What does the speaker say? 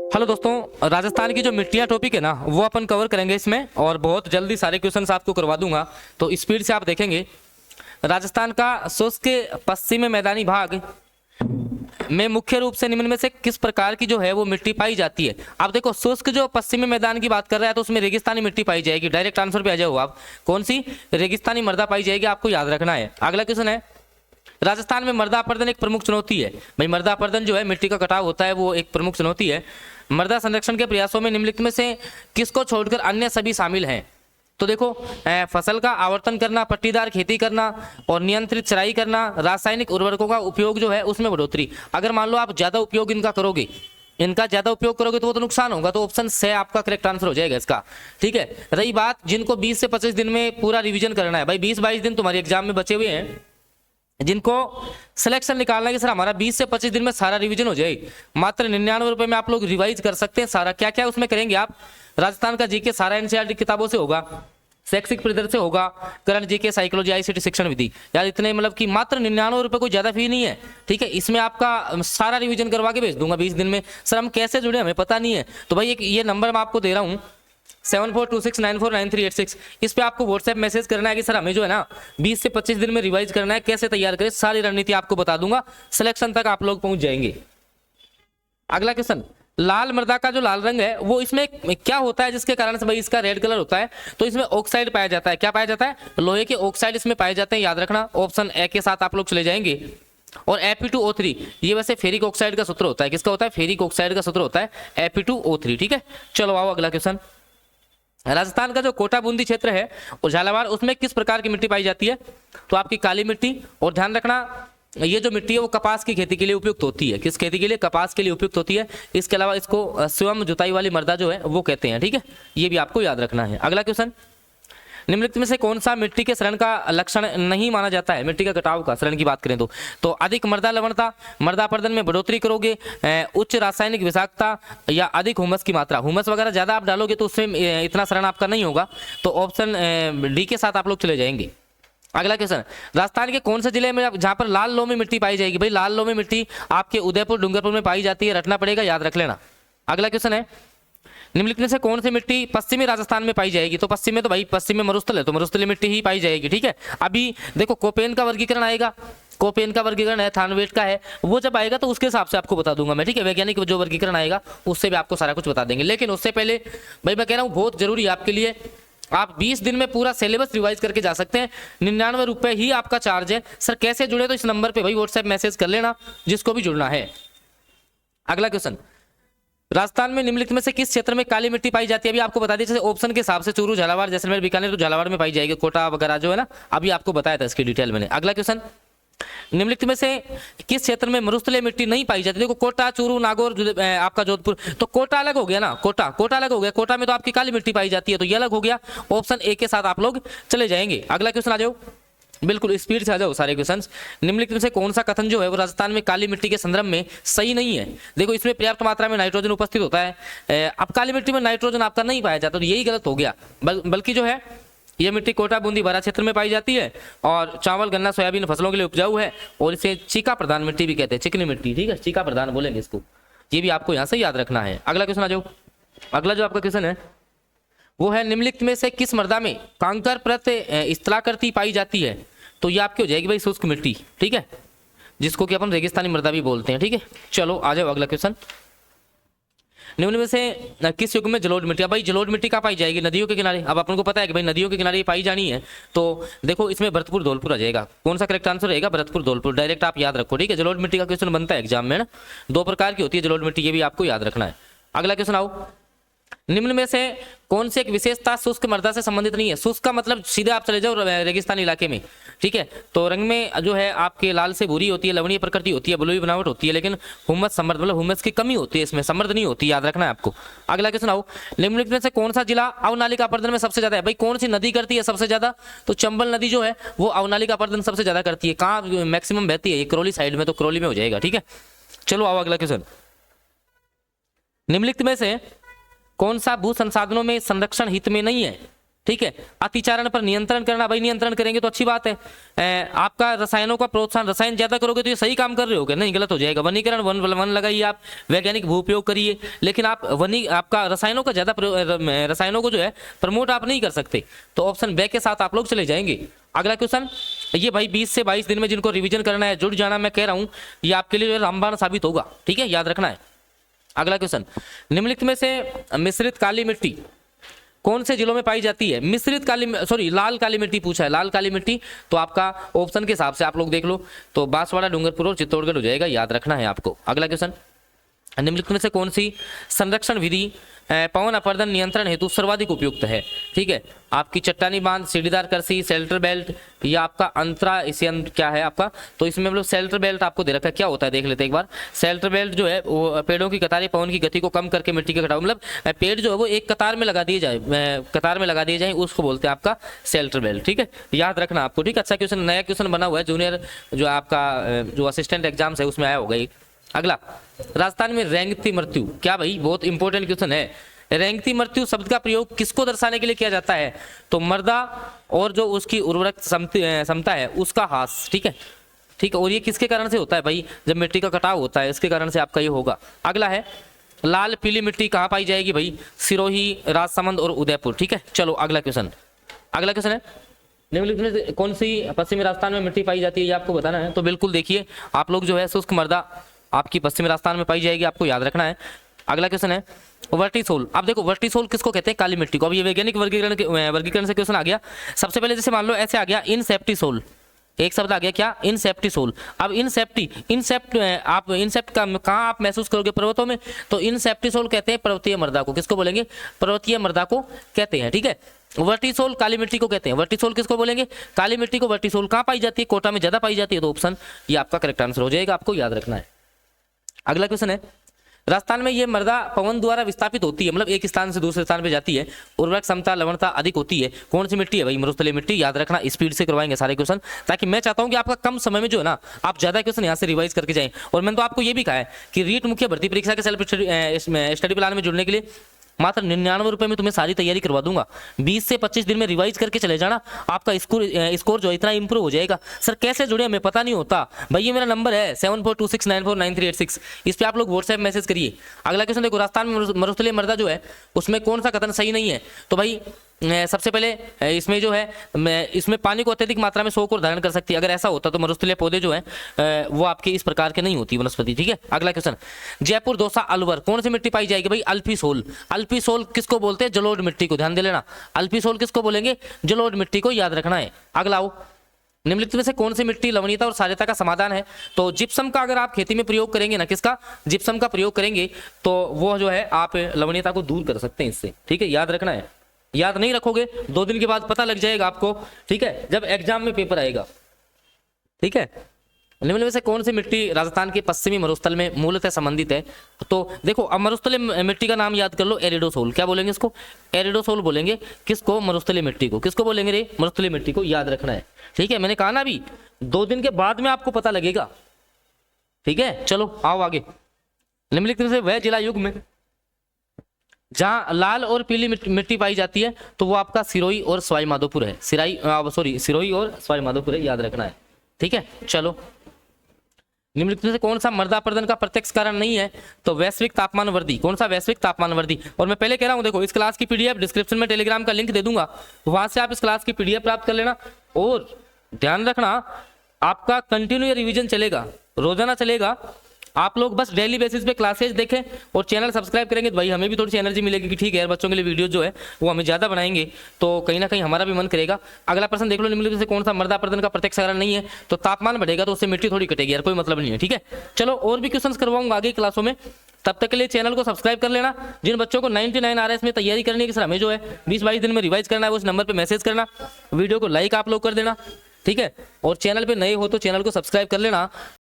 Hello दोस्तों, राजस्थान की जो मिट्टियाँ टॉपिक है ना वो अपन कवर करेंगे इसमें, और बहुत जल्दी सारे क्वेश्चंस आपको करवा दूंगा। तो स्पीड से आप देखेंगे। राजस्थान का शुष्क पश्चिमी मैदानी भाग में मुख्य रूप से निम्न में से किस प्रकार की जो है वो मिट्टी पाई जाती है। आप देखो, शुष्क जो पश्चिमी मैदान की बात कर रहा है तो उसमें रेगिस्तानी मिट्टी पाई जाएगी। डायरेक्ट आंसर पे आ जाओ आप, कौन सी? रेगिस्तानी मृदा पाई जाएगी, आपको याद रखना है। अगला क्वेश्चन है, राजस्थान में मृदा अपरदन एक प्रमुख चुनौती है। भाई मृदा अपरदन जो है, मिट्टी का कटाव होता है, वो एक प्रमुख चुनौती है। मृदा संरक्षण के प्रयासों में निम्नलिखित में से किसको छोड़कर अन्य सभी शामिल हैं? तो देखो, फसल का आवर्तन करना, पट्टीदार खेती करना और नियंत्रित चराई करना, रासायनिक उर्वरकों का उपयोग जो है उसमें बढ़ोतरी। अगर मान लो आप ज्यादा उपयोग इनका करोगे, तो वो तो नुकसान होगा। तो ऑप्शन से आपका करेक्ट आंसर हो जाएगा इसका। ठीक है। रही बात जिनको 20 से 25 दिन में पूरा रिवीजन करना है, भाई 20-22 दिन तुम्हारे एग्जाम में बचे हुए हैं, जिनको सिलेक्शन निकालना है कि सर हमारा 20 से 25 दिन में सारा रिवीजन हो जाए, मात्र 99 रुपए में आप लोग रिवाइज कर सकते हैं सारा। क्या क्या उसमें करेंगे आप? राजस्थान का जीके सारा एनसीईआरटी किताबों से होगा, शैक्षिक परिदर से होगा, करंट जीके, साइकोलॉजी, आईसीटी, शिक्षण विधि। यार इतने मतलब कि मात्र 99 रुपए, कोई ज्यादा फी नहीं है। ठीक है। इसमें आपका सारा रिवीजन करवा के भेज दूंगा 20 दिन में। सर हम कैसे जुड़े, हमें पता नहीं है। तो भाई एक ये नंबर मैं आपको दे रहा हूँ 7426949386, इस पे आपको व्हाट्सएप मैसेज करना है कि सर हमें जो है ना 20 से 25 दिन में रिवाइज करना है, कैसे तैयार करें, सारी रणनीति आपको बता दूंगा। सिलेक्शन तक आप लोग पहुंच जाएंगे। अगला क्वेश्चन, लाल मृदा का जो लाल रंग है वो इसमें क्या होता है जिसके कारण से भाई इसका रेड कलर होता है? तो इसमें ऑक्साइड पाया जाता है। क्या पाया जाता है? लोहे के ऑक्साइड इसमें पाए जाते हैं, याद रखना। ऑप्शन ए के साथ आप लोग चले जाएंगे। और Fe2O3 ये वैसे फेरिक ऑक्साइड का सूत्र होता है। किसका होता है? फेरिक ऑक्साइड का सूत्र होता है Fe2O3। ठीक है। चलो आओ अगला क्वेश्चन। राजस्थान का जो कोटा बूंदी क्षेत्र है और झालावाड़, उसमें किस प्रकार की मिट्टी पाई जाती है? तो आपकी काली मिट्टी। और ध्यान रखना, ये जो मिट्टी है वो कपास की खेती के लिए उपयुक्त होती है। किस खेती के लिए? कपास के लिए उपयुक्त होती है। इसके अलावा इसको स्वयं जुताई वाली मृदा जो है वो कहते हैं। ठीक है, ये भी आपको याद रखना है। अगला क्वेश्चन, निम्नलिखित में से कौन सा मिट्टी के शरण का लक्षण नहीं माना जाता है? मिट्टी का कटाव का शरण की बात करें तो अधिक मृदा लवणता, मृदा अपरदन में बढ़ोतरी करोगे, उच्च रासायनिक विषाक्तता, या अधिक हुमस की मात्रा। हुमस वगैरह ज्यादा आप डालोगे तो उसमें इतना शरण आपका नहीं होगा। तो ऑप्शन डी के साथ आप लोग चले जाएंगे। अगला क्वेश्चन, राजस्थान के कौन से जिले में जहां पर लाल लोमी मिट्टी पाई जाएगी? भाई लाल लोमी मिट्टी आपके उदयपुर, डूंगरपुर में पाई जाती है, रटना पड़ेगा, याद रख लेना। अगला क्वेश्चन है, निम्नलिखित में से कौन सी मिट्टी पश्चिमी राजस्थान में पाई जाएगी? तो पश्चिम में, तो भाई पश्चिम में मरुस्थल है तो मरुस्थली मिट्टी ही पाई जाएगी। ठीक है। अभी देखो कोपेन का वर्गीकरण आएगा, कोपेन का वर्गीकरण है, थानवेट का है, वो जब आएगा तो उसके हिसाब से आपको बता दूंगा मैं। ठीक है। वैज्ञानिक जो वर्गीकरण आएगा उससे भी आपको सारा कुछ बता देंगे। लेकिन उससे पहले भाई मैं कह रहा हूँ बहुत जरूरी है आपके लिए, आप 20 दिन में पूरा सिलेबस रिवाइज करके जा सकते हैं। 99 रुपए ही आपका चार्ज है। सर कैसे जुड़े? तो इस नंबर पे भाई व्हाट्सएप मैसेज कर लेना जिसको भी जुड़ना है। अगला क्वेश्चन, राजस्थान में निम्नलिखित में से किस क्षेत्र में काली मिट्टी पाई जाती है? अभी आपको बता दीजिए ऑप्शन के हिसाब से चूरू, झालावाड़, जैसलमेर, बीकानेर, तो झालावाड़ में पाई जाएगी। कोटा वगैरह जो है ना, अभी आपको बताया था इसकी डिटेल मैंने। अगला क्वेश्चन, निम्नलिखित में से किस क्षेत्र में मरुस्थलीय मिट्टी नहीं पाई जाती? देखो कोटा, चूरू, नागौर, आपका जोधपुर, तो कोटा अलग हो गया ना, कोटा अलग हो गया। कोटा में तो आपकी काली मिट्टी पाई जाती है, तो ये अलग हो गया। ऑप्शन ए के साथ आप लोग चले जाएंगे। अगला क्वेश्चन आ जाओ, बिल्कुल स्पीड से आ जाओ सारे क्वेश्चंस। निम्नलिखित में से कौन सा कथन जो है वो राजस्थान में काली मिट्टी के संदर्भ में सही नहीं है? देखो इसमें पर्याप्त मात्रा में नाइट्रोजन उपस्थित होता है। अब काली मिट्टी में नाइट्रोजन आपका नहीं पाया जाता, तो यही गलत हो गया। बल्कि जो है ये मिट्टी कोटा, बूंदी, बारा क्षेत्र में पाई जाती है, और चावल, गन्ना, सोयाबीन फसलों के लिए उपजाऊ है, और इसे चीका प्रधान मिट्टी भी कहते हैं, चिकनी मिट्टी। ठीक है, चीका प्रधान बोलेंगे इसको। ये भी आपको यहाँ से याद रखना है। अगला क्वेश्चन आ जाओ। अगला जो आपका क्वेश्चन है वो है, निम्नलिखित में से किस मृदा में कांकर प्रत स्थलाकृति पाई जाती है? तो ये आपकी हो जाएगी भाई शुष्क मिट्टी। ठीक है, जिसको कि अपन रेगिस्तानी मृदा भी बोलते हैं। ठीक है। चलो आ जाओ अगला क्वेश्चन, निम्न में से किस युग में जलोढ़ मिट्टी? भाई जलोढ़ मिट्टी कहाँ पाई जाएगी? नदियों के किनारे। अब अपन को पता है कि भाई नदियों के किनारे पाई जानी है, तो देखो इसमें भरतपुर, धौलपुर आ जाएगा। कौन सा करेक्ट आंसर रहेगा? भरतपुर, धौलपुर। डायरेक्ट आप याद रखो। ठीक है, जलोढ़ मिट्टी का क्वेश्चन बनता है एग्जाम में ना, 2 प्रकार की होती है जलोढ़ मिट्टी, ये भी आपको याद रखना है। अगला क्वेश्चन आओ, निम्न में से कौन सी एक विशेषता शुष्क मृदा से संबंधित नहीं है? शुष्क का मतलब सीधे आप चले जाओ रेगिस्तानी इलाके में। ठीक है, तो रंग में जो है आपके लाल से भूरी होती है, लवणीय प्रकृति होती है, बलुई बनावट होती है, लेकिन हुमस समृद्ध, मतलब हुमस की कमी होती है, इसमें समृद्ध नहीं होती, याद रखना है आपको। अगला क्वेश्चन आओ, निम्नलिखित में से कौन सा जिला अवनालिका अपरदन में सबसे ज्यादा है? भाई कौन सी नदी करती है सबसे ज्यादा? तो चंबल नदी जो है वो अवनालिका अपरदन सबसे ज्यादा करती है। कहाँ मैक्सिमम बहती है? ये करौली साइड में, तो करौली में हो जाएगा। ठीक है। चलो आओ अगला क्वेश्चन, निम्नलिखित में से कौन सा भू संसाधनों में संरक्षण हित में नहीं है? ठीक है। अतिचारण पर नियंत्रण करना, भाई नियंत्रण करेंगे तो अच्छी बात है। आपका रसायनों का प्रोत्साहन, रसायन ज्यादा करोगे तो ये सही काम कर रहे हो, नहीं गलत हो जाएगा। वनीकरण, वन लगाइए आप, वैज्ञानिक भू उपयोग करिए, लेकिन आप आपका रसायनों का ज्यादा रसायनों को जो है प्रमोट आप नहीं कर सकते, तो ऑप्शन बे के साथ आप लोग चले जाएंगे। अगला क्वेश्चन, ये भाई 20 से 22 दिन में जिनको रिवीजन करना है, जुड़ जाना, मैं कह रहा हूं ये आपके लिए रामबाण साबित होगा, ठीक है, याद रखना है। अगला क्वेश्चन, निम्नलिखित में से मिश्रित काली मिट्टी कौन से जिलों में पाई जाती है? मिश्रित लाल काली मिट्टी पूछा है, लाल काली मिट्टी, तो आपका ऑप्शन के हिसाब से आप लोग देख लो, तो बांसवाड़ा, डूंगरपुर और चित्तौड़गढ़ हो जाएगा, याद रखना है आपको। अगला क्वेश्चन, निम्नलिखित में से कौन सी संरक्षण विधि पवन अपर्दन नियंत्रण हेतु सर्वाधिक उपयुक्त है? ठीक है, आपकी चट्टानी बांध, सीढ़ीदार करसी, शेल्टर बेल्ट, या आपका अंतरा इसियन क्या है आपका? तो इसमें मतलब शेल्टर बेल्ट आपको दे रखा है, क्या होता है देख लेते एक बार। शेल्टर बेल्ट जो है वो पेड़ों की कतारें पवन की गति को कम करके मिट्टी के कटाव, मतलब पेड़ जो है वो एक कतार में लगा दिए जाए, कतार में लगा दिए जाए, उसको बोलते हैं आपका शेल्टर बेल्ट, ठीक है, याद रखना आपको, ठीक है। अच्छा क्वेश्चन, नया क्वेश्चन बना हुआ है, जूनियर जो आपका जो असिस्टेंट एग्जाम्स है उसमें आया होगा। अगला, राजस्थान में रेंगती मृत्यु, क्या भाई, बहुत इंपॉर्टेंट क्वेश्चन है। रेंगती मृत्यु शब्द का प्रयोग किसको दर्शाने के लिए किया जाता है? तो मृदा और जो उसकी उर्वरक क्षमता है उसका ह्रास, ठीक है, ठीक है, और ये किसके कारण से होता है भाई? जब मिट्टी का कटाव होता है, इसके कारण से आपका ये होगा। अगला है, लाल पीली मिट्टी कहाँ पाई जाएगी भाई? सिरोही, राजसमंद और उदयपुर, ठीक है। चलो अगला क्वेश्चन, अगला क्वेश्चन है, निम्नलिखित में से कौन सी पश्चिमी राजस्थान में मिट्टी पाई जाती है, ये आपको बताना है। तो बिल्कुल देखिए आप लोग जो है शुष्क मृदा आपकी पश्चिमी राजस्थान में पाई जाएगी, आपको याद रखना है। अगला क्वेश्चन है, वर्टिसोल। अब देखो वर्टिसोल किसको कहते हैं? काली मिट्टी को। अब ये वैज्ञानिक वर्गीकरण से क्वेश्चन आ गया। सबसे पहले जैसे मान लो ऐसे आ गया इनसेप्टिसोल, एक शब्द आ गया क्या? इनसेप्टिसोल। अब आप इंसेप्ट का कहाँ आप महसूस करोगे? पर्वतों में। तो इनसेप्टिसोल कहते हैं पर्वतीय मृदा को। किसको बोलेंगे? पर्वतीय मृदा को कहते हैं, ठीक है। वर्टिसोल काली मिट्टी को कहते हैं। वर्टिसोल किसको बोलेंगे? काली मिट्टी को। वर्टिसोल कहाँ पाई जाती है? कोटा में ज्यादा पाई जाती है, तो ऑप्शन ये आपका करेक्ट आंसर हो जाएगा, आपको याद रखना है। अगला क्वेश्चन है, राजस्थान में ये मृदा पवन द्वारा विस्थापित होती है, मतलब एक स्थान से दूसरे स्थान पे जाती है, उर्वरक क्षमता लवणता अधिक होती है, कौन सी मिट्टी है भाई? मरुस्थलीय मिट्टी, याद रखना। स्पीड से करवाएंगे सारे क्वेश्चन, ताकि मैं चाहता हूं कि आपका कम समय में जो है ना आप ज्यादा क्वेश्चन यहाँ से रिवाइज करके जाएं। और मैंने तो आपको ये भी कहा है कि रीट मुख्य भर्ती परीक्षा के सेल्फ स्टडी प्लान में जुड़ने के लिए मात्र 99 रुपए में तुम्हें सारी तैयारी करवा दूंगा। 20 से 25 दिन में रिवाइज करके चले जाना, आपका स्कोर जो इतना इंप्रूव हो जाएगा। सर कैसे जुड़े हमें पता नहीं होता भाई, ये मेरा नंबर है 7426949386, इस पे आप लोग व्हाट्सएप मैसेज करिए। अगला क्वेश्चन देखो, राजस्थान में मरुस्थलीय मृदा जो है उसमें कौन सा कथन सही नहीं है? तो भाई सबसे पहले इसमें जो है इसमें पानी को अत्यधिक मात्रा में सोख और धारण कर सकती है। अगर ऐसा होता तो मरुस्थलीय पौधे जो है वो आपके इस प्रकार के नहीं होती वनस्पति, ठीक है। अगला क्वेश्चन, जयपुर, दौसा, अलवर, कौन सी मिट्टी पाई जाएगी भाई? अल्फीसोल। अल्फीसोल किसको बोलते हैं? जलोढ़ मिट्टी को, ध्यान दे लेना। अल्फीसोल किसको बोलेंगे? जलोढ़ मिट्टी को, याद रखना है। अगला आओ, निम्नलिखित में से कौन सी मिट्टी लवणीयता और साध्यता का समाधान है? तो जिप्सम का अगर आप खेती में प्रयोग करेंगे ना, किसका? जिप्सम का प्रयोग करेंगे तो वो जो है आप लवणीयता को दूर कर सकते हैं इससे, ठीक है, याद रखना है। याद नहीं रखोगे 2 दिन के बाद पता लग जाएगा आपको, ठीक है, जब एग्जाम में पेपर आएगा, ठीक है। निम्न में से कौन सी मिट्टी राजस्थान के पश्चिमी मरुस्थल में मूलतः संबंधित है? तो देखो अब मरुस्थलीय मिट्टी का नाम याद कर लो, एरिडोसोल। क्या बोलेंगे इसको? एरिडोसोल बोलेंगे। किसको? मरुस्थलीय मिट्टी को। किसको बोलेंगे रे? मरुस्थलीय मिट्टी को, याद रखना है, ठीक है। मैंने कहा ना अभी 2 दिन के बाद में आपको पता लगेगा, ठीक है। चलो आओ आगे। निम्नलिखित में से वह जिला युग में जहां लाल और पीली मिट्टी पाई जाती है तो वो आपका सिरोही और सवाई माधोपुर है। सिरोही और सवाई माधोपुर है, याद रखना है, ठीक है। चलो, निम्नलिखित में से कौन सा मृदा अपरदन का प्रत्यक्ष कारण नहीं है? तो वैश्विक तापमान वृद्धि। कौन सा? वैश्विक तापमान वृद्धि। और मैं पहले कह रहा हूं, देखो इस क्लास की पीडीएफ डिस्क्रिप्शन में टेलीग्राम का लिंक दे दूंगा, वहां से आप इस क्लास की पीडीएफ प्राप्त कर लेना। और ध्यान रखना आपका कंटिन्यू रिविजन चलेगा, रोजाना चलेगा। आप लोग बस डेली बेसिस पे क्लासेज देखें और चैनल सब्सक्राइब करेंगे तो भाई हमें भी थोड़ी सी एनर्जी मिलेगी कि ठीक है यार, बच्चों के लिए वीडियो जो है वो हमें ज्यादा बनाएंगे, तो कहीं ना कहीं हमारा भी मन करेगा। अगला प्रश्न देख लो, निम्नलिखित से कौन सा मृदा अपरदन का प्रत्यक्ष कारण नहीं है? तो तापमान बढ़ेगा तो उससे मिट्टी थोड़ी कटेगी यार, कोई मतलब नहीं है, ठीक है। चलो और भी क्वेश्चन करवाऊंगा आगे क्लासों में, तब तक के लिए चैनल को सब्सक्राइब कर लेना। जिन बच्चों को 99 RS में तैयारी करनी है कि सर हमें जो है 20-22 दिन में रिवाइज करना है, उस नंबर पर मैसेज करना, वीडियो को लाइक आप लोग कर देना, ठीक है। और चैनल पे नए हो तो चैनल को सब्सक्राइब कर लेना।